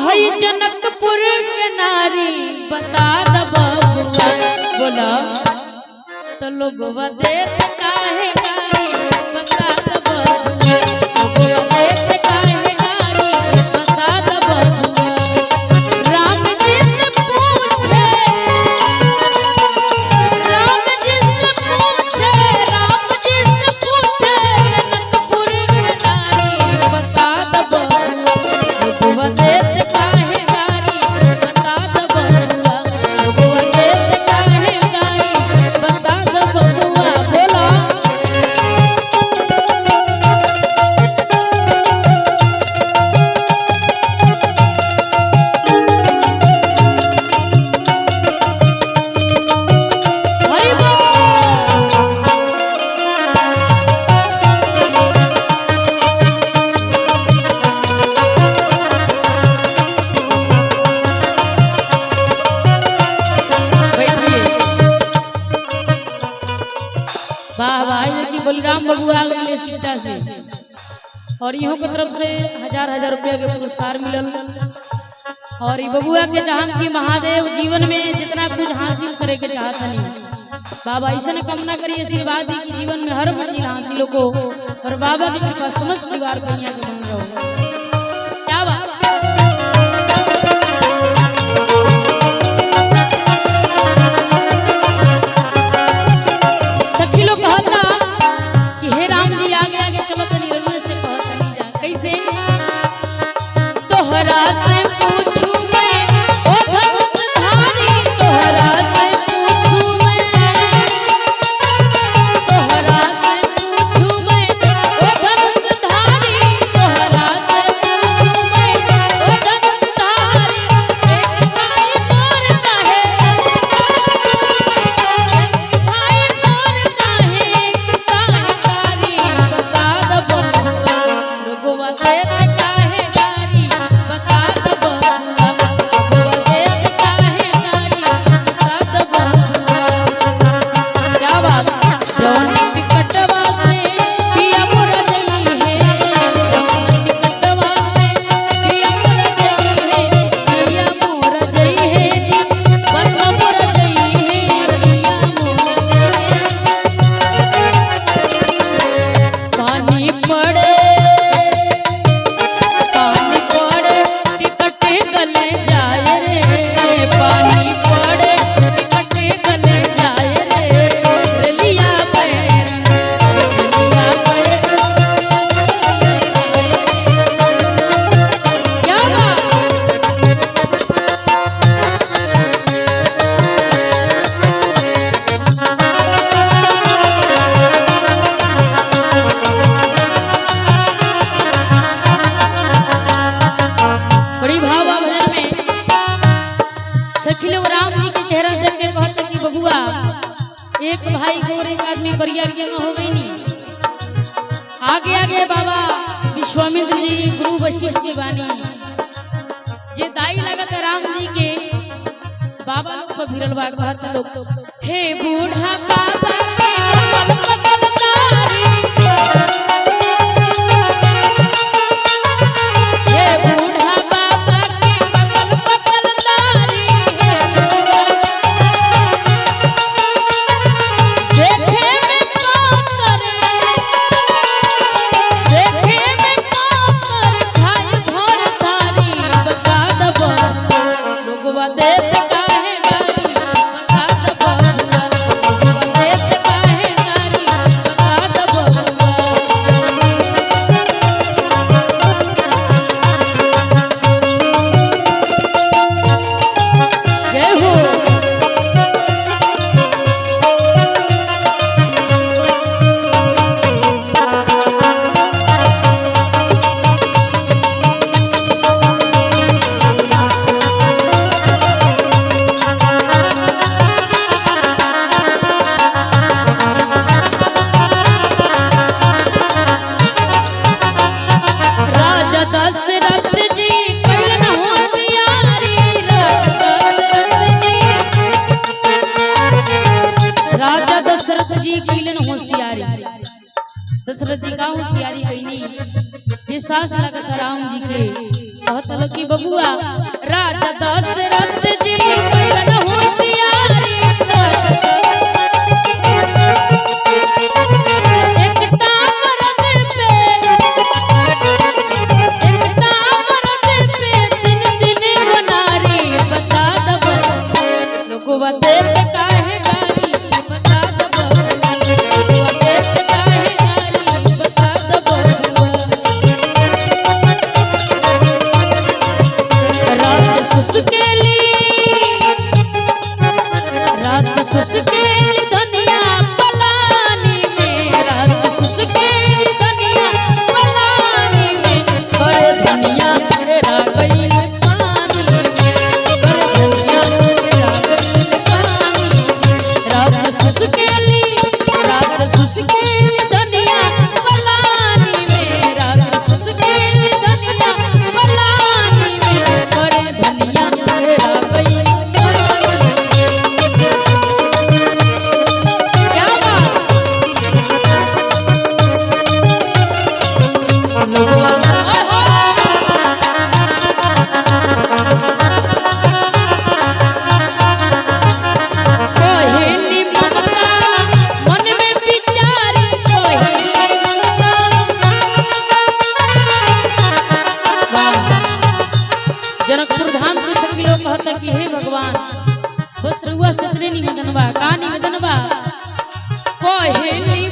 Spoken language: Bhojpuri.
हई जनकपुर के नारी बता द बबुआ बोला तो लोगवा देत काहे गारी बता द बबुआ लोगवा देत काहे गारी बता द बबुआ राम जी से पूछे जनकपुर के नारी बता द बबुआ लोगवा देत काहे गारी बता द बबुआ लोगवा देत काहे गारी बता द बबुआ बोला हरि बोल बैठिए वाह वाह की बलिराम बबुआ गए सीता से और इहों की तरफ से हजार हजार रुपया के पुरस्कार मिलल और ये बबुआ के चाहत की महादेव जीवन में जितना कुछ हासिल करे के चाहत नहीं बाबा ऐसा कामना करिए आशीर्वाद दी कि जीवन में हर मंजिल हासिल को और बाबा की कृपा समस्त परिवार पर यहाँ के बन रहो क्या बात सखी लोग कहता कि हे राम जी आगे आगे चलो तनी रघुए से कहता नहीं जा कैसे तोहरा से पूछूं मैं ओ धनुषधारी तोहरा से पूछूं मैं तोहरा से पूछूं मैं ओ धनुषधारी तोहरा से पूछूं मैं ओ धनुषधारी एक भाई तोर काहे बता द बबुआ लोगवा देत काहे गारी बता द बबुआ लोगवा देत काहे गारी बता द बबुआ क्या बात जौन टिकटवा से पिया मोर जई है जौन टिकटवा से पिया मोर जई है पिया मोर जई है जी बस मोर जई है पिया मोर जई पानी पड़े टिकट गले जाए रे पानी पड़े टिकट गले जाए रे लिया पैर लिया पैर क्या बात बड़ी भावा भजन में सखी लोग राम जी के चेहरा देख के कहते कि बबुआ एक भाई को और एक आदमी करिया के हो गई नी आगे आगे बाबा विश्वामित्र जी गुरु वशिष्ठ के बानी जे दाई लगत राम जी के बाबा लोग पर भिरल बा कहते लोग हे बूढ़ा बाबा के पगल पगल तारी हे बूढ़ा बाबा के पगल पगल तारी देखे में पातर खाई भर तारी बता द बबुआ लोगवा देत काहे गारी बता द बबुआ लोगवा देत काहे गारी बता द बबुआ जय हो राजा दशरथ जी कैलन होशियारी राजा दशरथ जी कैलन होशियारी दशरथ जी का होशियारी कैनी ये सास लगत राम जी के कहत लो कि बबुआ राजा दशरथ जी कैलन होशियारी एकटा मरद पे तीन तीन गो नारी बता दब लोगवा देत काहे गारी बता दब लोगवा देत काहे गारी बता दब रात सुसकेली दुनिया पलानी में रात सुसकेली दुनिया पलानी में कर दुनिया तेरा गईल पानी में कर दुनिया तेरा गईल पानी में रात सुसकेली दुनिया पलानी में रात सुसकेली दुनिया पलानी में कर दुनिया तेरा गईल पानी में क्या बात पहली ममता मन में विचारी पहली ममता वाह जनकपुर धाम के सभी लोग कहता कि हे भगवान बस रुआ सतरे निवेदन बा का निवेदन बा पहली